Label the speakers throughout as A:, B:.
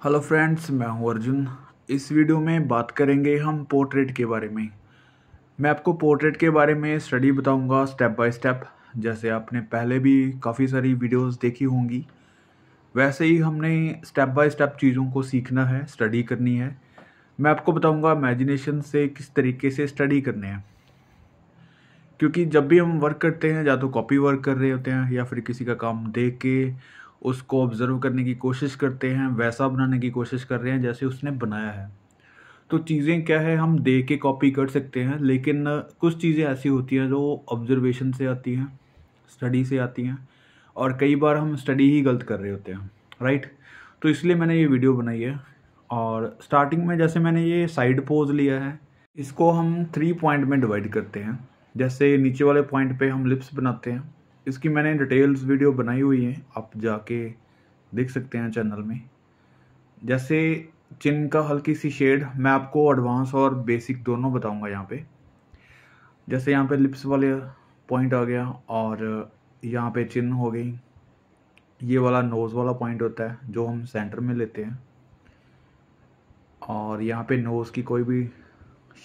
A: Hello friends, मैं हूं अर्जुन। इस वीडियो में बात करेंगे हम पोर्ट्रेट के बारे में। मैं आपको पोर्ट्रेट के बारे में स्टडी बताऊंगा स्टेप बाय स्टेप। जैसे आपने पहले भी काफ़ी सारी वीडियोस देखी होंगी, वैसे ही हमने स्टेप बाय स्टेप चीज़ों को सीखना है, स्टडी करनी है। मैं आपको बताऊंगा इमेजिनेशन से किस तरीके से स्टडी करने हैं, क्योंकि जब भी हम वर्क करते हैं या तो कॉपी वर्क कर रहे होते हैं या फिर किसी का काम देख के उसको ऑब्जर्व करने की कोशिश करते हैं, वैसा बनाने की कोशिश कर रहे हैं जैसे उसने बनाया है। तो चीज़ें क्या है, हम देख के कॉपी कर सकते हैं, लेकिन कुछ चीज़ें ऐसी होती हैं जो ऑब्जर्वेशन से आती हैं, स्टडी से आती हैं, और कई बार हम स्टडी ही गलत कर रहे होते हैं, राइट। तो इसलिए मैंने ये वीडियो बनाई है। और स्टार्टिंग में जैसे मैंने ये साइड पोज लिया है, इसको हम 3 पॉइंट में डिवाइड करते हैं। जैसे नीचे वाले पॉइंट पे हम लिप्स बनाते हैं। इसकी मैंने डिटेल्स वीडियो बनाई हुई है, आप जाके देख सकते हैं चैनल में। जैसे चिन का हल्की सी शेड, मैं आपको एडवांस और बेसिक दोनों बताऊंगा यहाँ पे। जैसे यहाँ पे लिप्स वाले पॉइंट आ गया, और यहाँ पे चिन हो गई। ये वाला नोज़ वाला पॉइंट होता है जो हम सेंटर में लेते हैं, और यहाँ पे नोज़ की कोई भी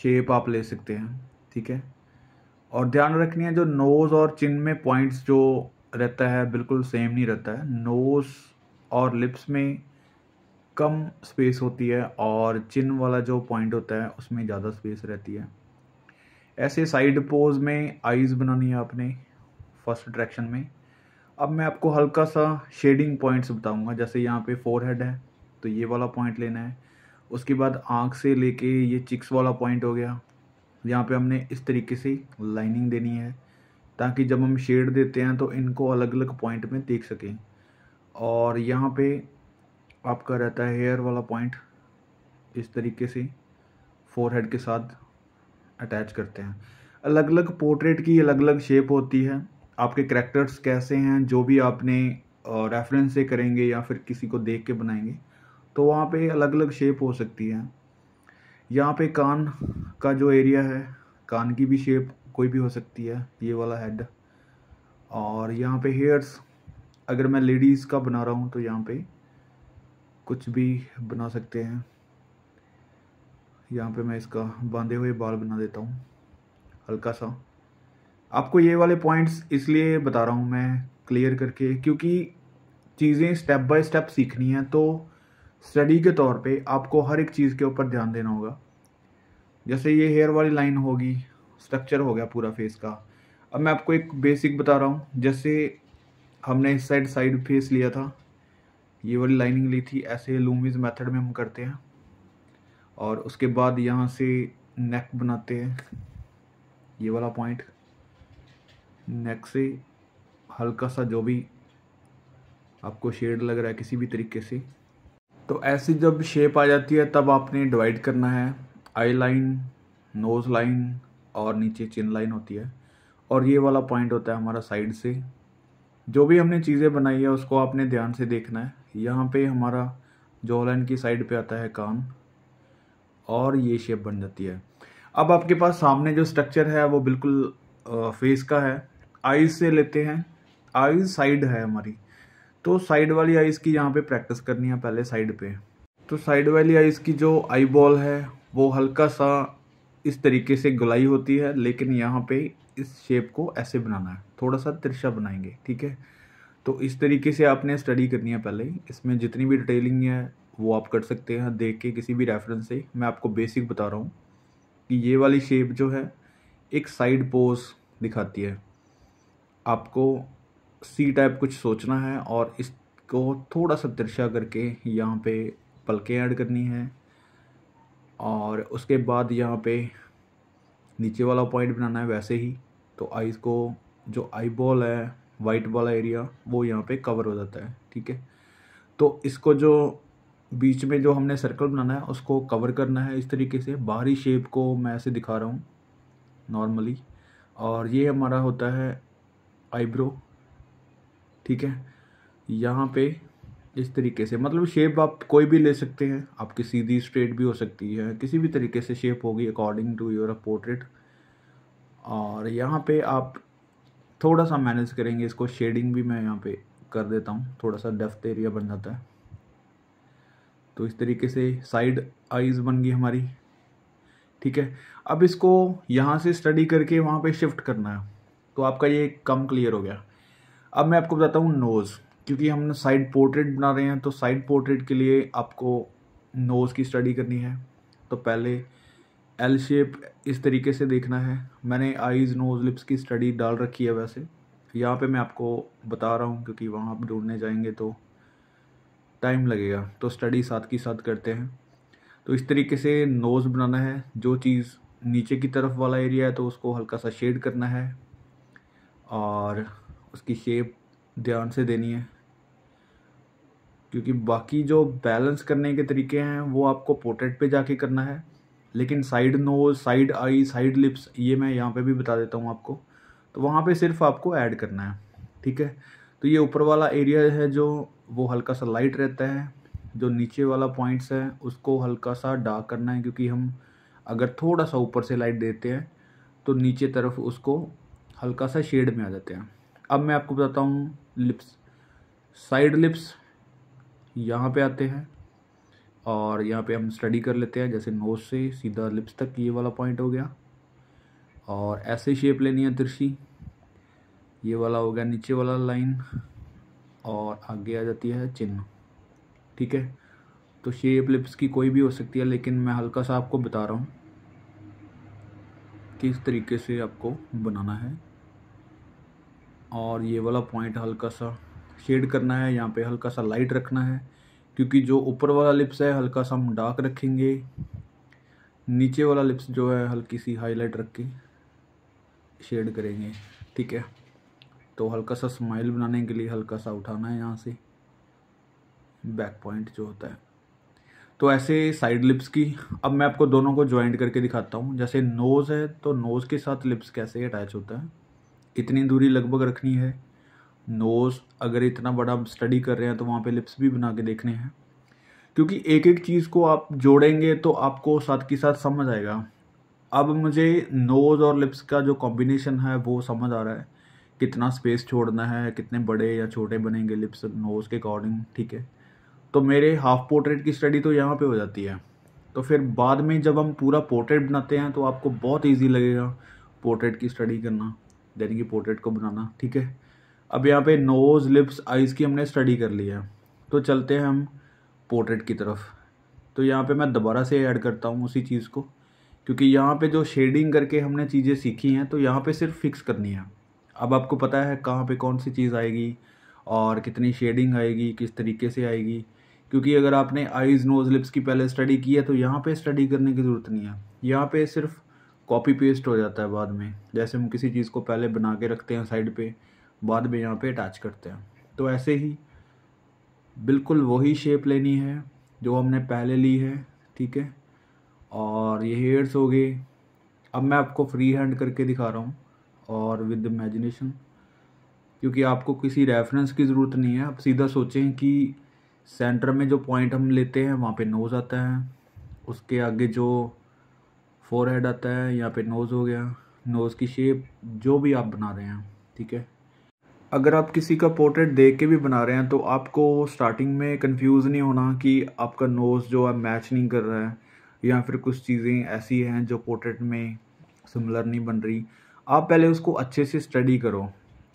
A: शेप आप ले सकते हैं, ठीक है। और ध्यान रखनी है, जो नोज़ और चिन में पॉइंट्स जो रहता है बिल्कुल सेम नहीं रहता है। नोज़ और लिप्स में कम स्पेस होती है, और चिन वाला जो पॉइंट होता है उसमें ज़्यादा स्पेस रहती है। ऐसे साइड पोज में आईज़ बनानी है आपने फर्स्ट डायरेक्शन में। अब मैं आपको हल्का सा शेडिंग पॉइंट्स बताऊंगा। जैसे यहाँ पे फोरहेड है तो ये वाला पॉइंट लेना है। उसके बाद आँख से लेके ये चिक्स वाला पॉइंट हो गया, यहाँ पे हमने इस तरीके से लाइनिंग देनी है, ताकि जब हम शेड देते हैं तो इनको अलग अलग पॉइंट में देख सकें। और यहाँ पे आपका रहता है हेयर वाला पॉइंट, इस तरीके से फोरहेड के साथ अटैच करते हैं। अलग अलग पोर्ट्रेट की अलग अलग शेप होती है। आपके कैरेक्टर्स कैसे हैं, जो भी आपने रेफरेंस से करेंगे या फिर किसी को देख के बनाएंगे, तो वहाँ पे अलग अलग शेप हो सकती है। यहाँ पे कान का जो एरिया है, कान की भी शेप कोई भी हो सकती है, ये वाला हेड। और यहाँ पे हेयर्स, अगर मैं लेडीज़ का बना रहा हूँ तो यहाँ पे कुछ भी बना सकते हैं। यहाँ पे मैं इसका बांधे हुए बाल बना देता हूँ हल्का सा। आपको ये वाले पॉइंट्स इसलिए बता रहा हूँ मैं क्लियर करके, क्योंकि चीज़ें स्टेप बाय स्टेप सीखनी है। तो स्टडी के तौर पे आपको हर एक चीज़ के ऊपर ध्यान देना होगा। जैसे ये हेयर वाली लाइन होगी, स्ट्रक्चर हो गया पूरा फेस का। अब मैं आपको एक बेसिक बता रहा हूँ। जैसे हमने इस साइड फेस लिया था, ये वाली लाइनिंग ली थी, ऐसे लूमिस मेथड में हम करते हैं। और उसके बाद यहाँ से नेक बनाते हैं, ये वाला पॉइंट। नेक से हल्का सा जो भी आपको शेड लग रहा है किसी भी तरीके से, तो ऐसी जब शेप आ जाती है तब आपने डिवाइड करना है। आई लाइन, नोज़ लाइन और नीचे चिन लाइन होती है, और ये वाला पॉइंट होता है हमारा साइड से। जो भी हमने चीज़ें बनाई है उसको आपने ध्यान से देखना है। यहाँ पे हमारा जॉ लाइन की साइड पे आता है कान, और ये शेप बन जाती है। अब आपके पास सामने जो स्ट्रक्चर है वो बिल्कुल फेस का है। आईज से लेते हैं, आईज साइड है हमारी, तो साइड वाली आईज की यहाँ पे प्रैक्टिस करनी है पहले साइड पे। तो साइड वाली आईज की जो आई बॉल है वो हल्का सा इस तरीके से गोलाई होती है, लेकिन यहाँ पे इस शेप को ऐसे बनाना है, थोड़ा सा तिरछा बनाएंगे, ठीक है। तो इस तरीके से आपने स्टडी करनी है पहले। इसमें जितनी भी डिटेलिंग है वो आप कर सकते हैं देख के किसी भी रेफरेंस से। मैं आपको बेसिक बता रहा हूँ कि ये वाली शेप जो है एक साइड पोज दिखाती है। आपको सी टाइप कुछ सोचना है, और इसको थोड़ा सा तिरछा करके यहाँ पे पलकें ऐड करनी है। और उसके बाद यहाँ पे नीचे वाला पॉइंट बनाना है वैसे ही। तो आईज को, जो आई बॉल है वाइट वाला एरिया, वो यहाँ पे कवर हो जाता है, ठीक है। तो इसको जो बीच में जो हमने सर्कल बनाना है उसको कवर करना है इस तरीके से। बाहरी शेप को मैं ऐसे दिखा रहा हूँ नॉर्मली। और ये हमारा होता है आईब्रो, ठीक है। यहाँ पे इस तरीके से, मतलब शेप आप कोई भी ले सकते हैं, आपकी सीधी स्ट्रेट भी हो सकती है, किसी भी तरीके से शेप होगी अकॉर्डिंग टू योर पोर्ट्रेट। और यहाँ पे आप थोड़ा सा मैनेज करेंगे इसको। शेडिंग भी मैं यहाँ पे कर देता हूँ, थोड़ा सा डेप्थ एरिया बन जाता है। तो इस तरीके से साइड आईज बन गई हमारी, ठीक है। अब इसको यहाँ से स्टडी करके वहाँ पे शिफ्ट करना है, तो आपका ये कम क्लियर हो गया। अब मैं आपको बताता हूँ नोज़, क्योंकि हम साइड पोर्ट्रेट बना रहे हैं, तो साइड पोर्ट्रेट के लिए आपको नोज़ की स्टडी करनी है। तो पहले एल शेप इस तरीके से देखना है। मैंने आईज़ नोज़ लिप्स की स्टडी डाल रखी है, वैसे यहाँ पे मैं आपको बता रहा हूँ क्योंकि वहाँ आप ढूंढने जाएंगे तो टाइम लगेगा, तो स्टडी साथ की साथ करते हैं। तो इस तरीके से नोज़ बनाना है। जो चीज़ नीचे की तरफ वाला एरिया है तो उसको हल्का सा शेड करना है और उसकी शेप ध्यान से देनी है, क्योंकि बाकी जो बैलेंस करने के तरीके हैं वो आपको पोर्ट्रेट पे जाके करना है, लेकिन side nose, side eye, side lips ये मैं यहाँ पे भी बता देता हूँ आपको, तो वहाँ पे सिर्फ आपको ऐड करना है, ठीक है। तो ये ऊपर वाला एरिया है जो वो हल्का सा लाइट रहता है, जो नीचे वाला पॉइंट्स है उसको हल्का सा डार्क करना है, क्योंकि हम अगर थोड़ा सा ऊपर से लाइट देते हैं तो नीचे तरफ उसको हल्का सा शेड में आ जाते हैं। अब मैं आपको बताता हूँ लिप्स। साइड लिप्स यहाँ पे आते हैं और यहाँ पे हम स्टडी कर लेते हैं, जैसे नोज से सीधा लिप्स तक ये वाला पॉइंट हो गया, और ऐसे शेप लेनी है तिरछी, ये वाला हो गया नीचे वाला लाइन, और आगे आ जाती है चिन्ह, ठीक है। तो शेप लिप्स की कोई भी हो सकती है, लेकिन मैं हल्का सा आपको बता रहा हूँ कि इस तरीके से आपको बनाना है। और ये वाला पॉइंट हल्का सा शेड करना है, यहाँ पे हल्का सा लाइट रखना है, क्योंकि जो ऊपर वाला लिप्स है हल्का सा हम डार्क रखेंगे, नीचे वाला लिप्स जो है हल्की सी हाईलाइट रख के शेड करेंगे, ठीक है। तो हल्का सा स्माइल बनाने के लिए हल्का सा उठाना है यहाँ से बैक पॉइंट जो होता है। तो ऐसे साइड लिप्स की अब मैं आपको दोनों को ज्वाइंट करके दिखाता हूँ। जैसे नोज़ है तो नोज़ के साथ लिप्स कैसे अटैच होता है, इतनी दूरी लगभग रखनी है। नोज़ अगर इतना बड़ा हम स्टडी कर रहे हैं तो वहाँ पे लिप्स भी बना के देखने हैं, क्योंकि एक एक चीज़ को आप जोड़ेंगे तो आपको साथ के साथ समझ आएगा। अब मुझे नोज़ और लिप्स का जो कॉम्बिनेशन है वो समझ आ रहा है, कितना स्पेस छोड़ना है, कितने बड़े या छोटे बनेंगे लिप्स नोज़ के अकॉर्डिंग, ठीक है। तो मेरे हाफ पोर्ट्रेट की स्टडी तो यहाँ पे हो जाती है। तो फिर बाद में जब हम पूरा पोर्ट्रेट बनाते हैं तो आपको बहुत ईजी लगेगा पोर्ट्रेट की स्टडी करना, यानी कि पोर्ट्रेट को बनाना, ठीक है। अब यहाँ पे नोज़, लिप्स, आइज़ की हमने स्टडी कर ली है, तो चलते हैं हम पोर्ट्रेट की तरफ। तो यहाँ पे मैं दोबारा से ऐड करता हूँ उसी चीज़ को, क्योंकि यहाँ पे जो शेडिंग करके हमने चीज़ें सीखी हैं तो यहाँ पे सिर्फ फिक्स करनी है। अब आपको पता है कहाँ पे कौन सी चीज़ आएगी और कितनी शेडिंग आएगी, किस तरीके से आएगी, क्योंकि अगर आपने आइज़, नोज़, लिप्स की पहले स्टडी की है तो यहाँ पे स्टडी करने की ज़रूरत नहीं है। यहाँ पे सिर्फ कॉपी पेस्ट हो जाता है बाद में, जैसे हम किसी चीज़ को पहले बना के रखते हैं साइड पे, बाद में यहाँ पे अटैच करते हैं। तो ऐसे ही बिल्कुल वही शेप लेनी है जो हमने पहले ली है, ठीक है। और ये हेयर्स हो गए। अब मैं आपको फ्री हैंड करके दिखा रहा हूँ और विद इमेजिनेशन, क्योंकि आपको किसी रेफरेंस की ज़रूरत नहीं है। आप सीधा सोचें कि सेंटर में जो पॉइंट हम लेते हैं वहाँ पे नोज़ आता है, उसके आगे जो फोरहेड आता है यहाँ पे नोज़ हो गया, नोज़ की शेप जो भी आप बना रहे हैं, ठीक है। अगर आप किसी का पोर्ट्रेट देख के भी बना रहे हैं तो आपको स्टार्टिंग में कंफ्यूज नहीं होना कि आपका नोज़ जो है मैच नहीं कर रहा है, या फिर कुछ चीज़ें ऐसी हैं जो पोर्ट्रेट में सिमिलर नहीं बन रही। आप पहले उसको अच्छे से स्टडी करो।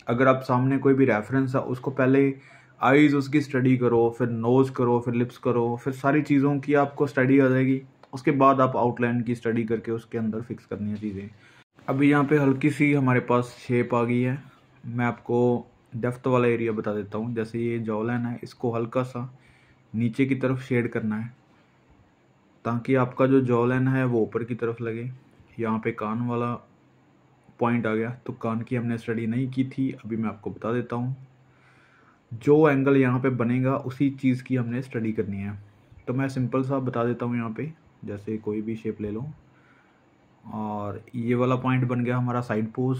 A: अगर आप सामने कोई भी रेफरेंस है उसको पहले आईज़ उसकी स्टडी करो, फिर नोज़ करो, फिर लिप्स करो, फिर सारी चीज़ों की आपको स्टडी आ जाएगी। उसके बाद आप आउटलाइन की स्टडी करके उसके अंदर फिक्स करनी है चीज़ें। अभी यहाँ पे हल्की सी हमारे पास शेप आ गई है। मैं आपको डेप्थ वाला एरिया बता देता हूँ। जैसे ये जॉ लाइन है, इसको हल्का सा नीचे की तरफ शेड करना है ताकि आपका जो जॉ लाइन है वो ऊपर की तरफ लगे। यहाँ पे कान वाला पॉइंट आ गया, तो कान की हमने स्टडी नहीं की थी, अभी मैं आपको बता देता हूँ। जो एंगल यहाँ पे बनेगा उसी चीज़ की हमने स्टडी करनी है। तो मैं सिंपल सा बता देता हूँ यहाँ पे, जैसे कोई भी शेप ले लो। और ये वाला पॉइंट बन गया हमारा साइड पोज।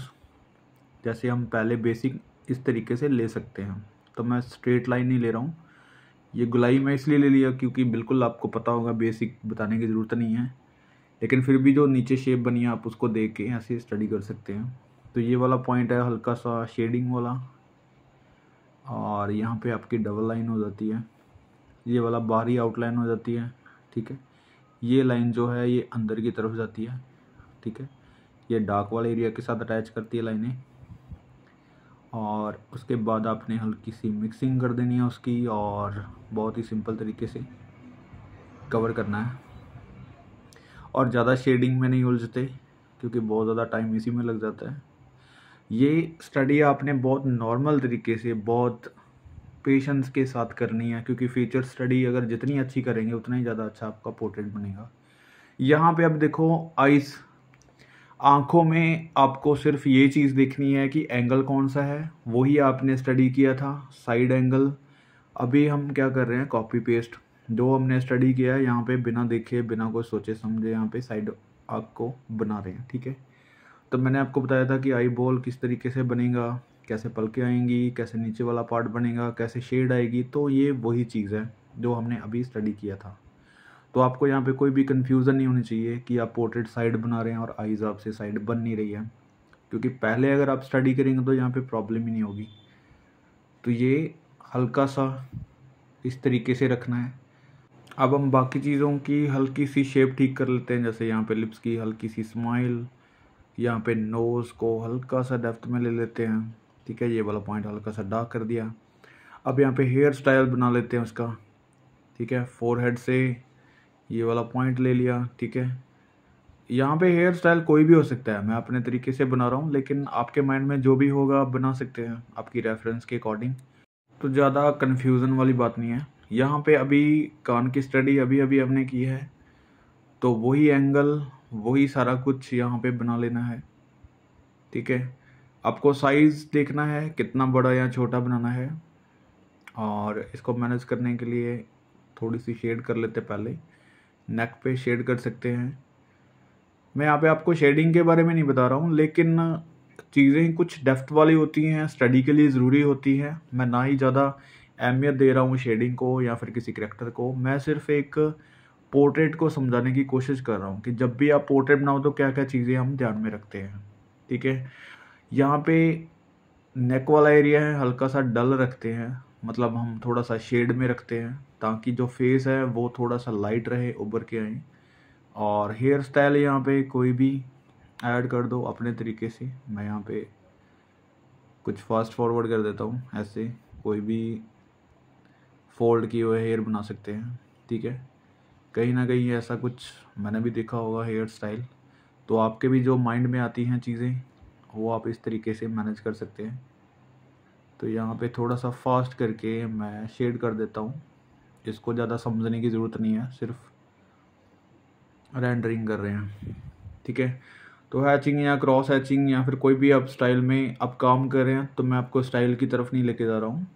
A: जैसे हम पहले बेसिक इस तरीके से ले सकते हैं, तो मैं स्ट्रेट लाइन नहीं ले रहा हूँ, ये गुलाई मैं इसलिए ले लिया क्योंकि बिल्कुल आपको पता होगा, बेसिक बताने की ज़रूरत नहीं है, लेकिन फिर भी जो नीचे शेप बनी है आप उसको देख के ऐसे स्टडी कर सकते हैं। तो ये वाला पॉइंट है हल्का सा शेडिंग वाला, और यहाँ पे आपकी डबल लाइन हो जाती है, ये वाला बाहरी आउटलाइन हो जाती है, ठीक है। ये लाइन जो है ये अंदर की तरफ जाती है, ठीक है। ये डार्क वाले एरिया के साथ अटैच करती है लाइनें, और उसके बाद आपने हल्की सी मिक्सिंग कर देनी है उसकी, और बहुत ही सिंपल तरीके से कवर करना है। और ज़्यादा शेडिंग में नहीं उलझते क्योंकि बहुत ज़्यादा टाइम इसी में लग जाता है। ये स्टडी आपने बहुत नॉर्मल तरीके से, बहुत पेशेंस के साथ करनी है, क्योंकि फीचर स्टडी अगर जितनी अच्छी करेंगे उतना ही ज़्यादा अच्छा आपका पोर्ट्रेट बनेगा। यहाँ पे अब देखो आइज़, आँखों में आपको सिर्फ ये चीज़ देखनी है कि एंगल कौन सा है, वही आपने स्टडी किया था, साइड एंगल। अभी हम क्या कर रहे हैं, कॉपी पेस्ट जो हमने स्टडी किया है यहाँ पे बिना देखे, बिना कुछ सोचे समझे यहाँ पे साइड आँख को बना रहे हैं, ठीक है। तो मैंने आपको बताया था कि आई बॉल किस तरीके से बनेगा, कैसे पलकें आएंगी, कैसे नीचे वाला पार्ट बनेगा, कैसे शेड आएगी। तो ये वही चीज़ है जो हमने अभी स्टडी किया था। तो आपको यहाँ पे कोई भी कन्फ्यूज़न नहीं होनी चाहिए कि आप पोर्ट्रेट साइड बना रहे हैं और आईज़ आपसे साइड बन नहीं रही है, क्योंकि पहले अगर आप स्टडी करेंगे तो यहाँ पे प्रॉब्लम ही नहीं होगी। तो ये हल्का सा इस तरीके से रखना है। अब हम बाकी चीज़ों की हल्की सी शेप ठीक कर लेते हैं, जैसे यहाँ पे लिप्स की हल्की सी स्माइल, यहाँ पे नोज़ को हल्का सा डेप्थ में ले लेते हैं, ठीक है। ये वाला पॉइंट हल्का सा डार्क कर दिया। अब यहाँ पे हेयर स्टाइल बना लेते हैं उसका, ठीक है। फोरहेड से ये वाला पॉइंट ले लिया, ठीक है। यहाँ पे हेयर स्टाइल कोई भी हो सकता है, मैं अपने तरीके से बना रहा हूँ, लेकिन आपके माइंड में जो भी होगा आप बना सकते हैं आपकी रेफरेंस के अकॉर्डिंग। तो ज़्यादा कन्फ्यूज़न वाली बात नहीं है। यहाँ पे अभी कान की स्टडी अभी अभी हमने की है, तो वही एंगल, वही सारा कुछ यहाँ पे बना लेना है, ठीक है। आपको साइज़ देखना है कितना बड़ा या छोटा बनाना है, और इसको मैनेज करने के लिए थोड़ी सी शेड कर लेते पहले। नेक पे शेड कर सकते हैं। मैं यहाँ पे आपको शेडिंग के बारे में नहीं बता रहा हूँ, लेकिन चीज़ें कुछ डेप्थ वाली होती हैं, स्टडी के लिए ज़रूरी होती हैं। मैं ना ही ज़्यादा अहमियत दे रहा हूँ शेडिंग को या फिर किसी करैक्टर को, मैं सिर्फ एक पोर्ट्रेट को समझाने की कोशिश कर रहा हूँ कि जब भी आप पोर्ट्रेट बनाओ तो क्या क्या चीज़ें हम ध्यान में रखते हैं, ठीक है। यहाँ पे नेक वाला एरिया है हल्का सा डल रखते हैं, मतलब हम थोड़ा सा शेड में रखते हैं ताकि जो फेस है वो थोड़ा सा लाइट रहे, उभर के आए। और हेयर स्टाइल यहाँ पे कोई भी ऐड कर दो अपने तरीके से। मैं यहाँ पे कुछ फास्ट फॉरवर्ड कर देता हूँ, ऐसे कोई भी फोल्ड किए हुए हेयर बना सकते हैं, ठीक है। कहीं ना कहीं ऐसा कुछ मैंने भी देखा होगा हेयर स्टाइल, तो आपके भी जो माइंड में आती हैं चीज़ें वो आप इस तरीके से मैनेज कर सकते हैं। तो यहाँ पे थोड़ा सा फास्ट करके मैं शेड कर देता हूँ, इसको ज़्यादा समझने की ज़रूरत नहीं है, सिर्फ रेंडरिंग कर रहे हैं, ठीक है। तो हैचिंग या क्रॉस हैचिंग या फिर कोई भी आप स्टाइल में आप काम कर रहे हैं, तो मैं आपको स्टाइल की तरफ नहीं लेके जा रहा हूँ।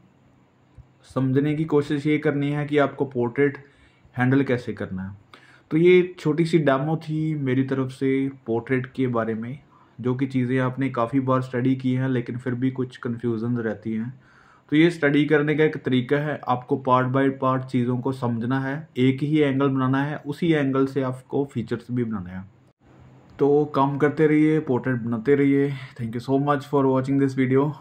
A: समझने की कोशिश ये करनी है कि आपको पोर्ट्रेट हैंडल कैसे करना है। तो ये छोटी सी डेमो थी मेरी तरफ से पोर्ट्रेट के बारे में, जो कि चीज़ें आपने काफ़ी बार स्टडी की हैं लेकिन फिर भी कुछ कन्फ्यूजन रहती हैं। तो ये स्टडी करने का एक तरीका है, आपको पार्ट बाय पार्ट चीज़ों को समझना है, एक ही एंगल बनाना है, उसी एंगल से आपको फीचर्स भी बनाने हैं। तो काम करते रहिए, पोर्ट्रेट बनाते रहिए। Thank you so much for watching this video.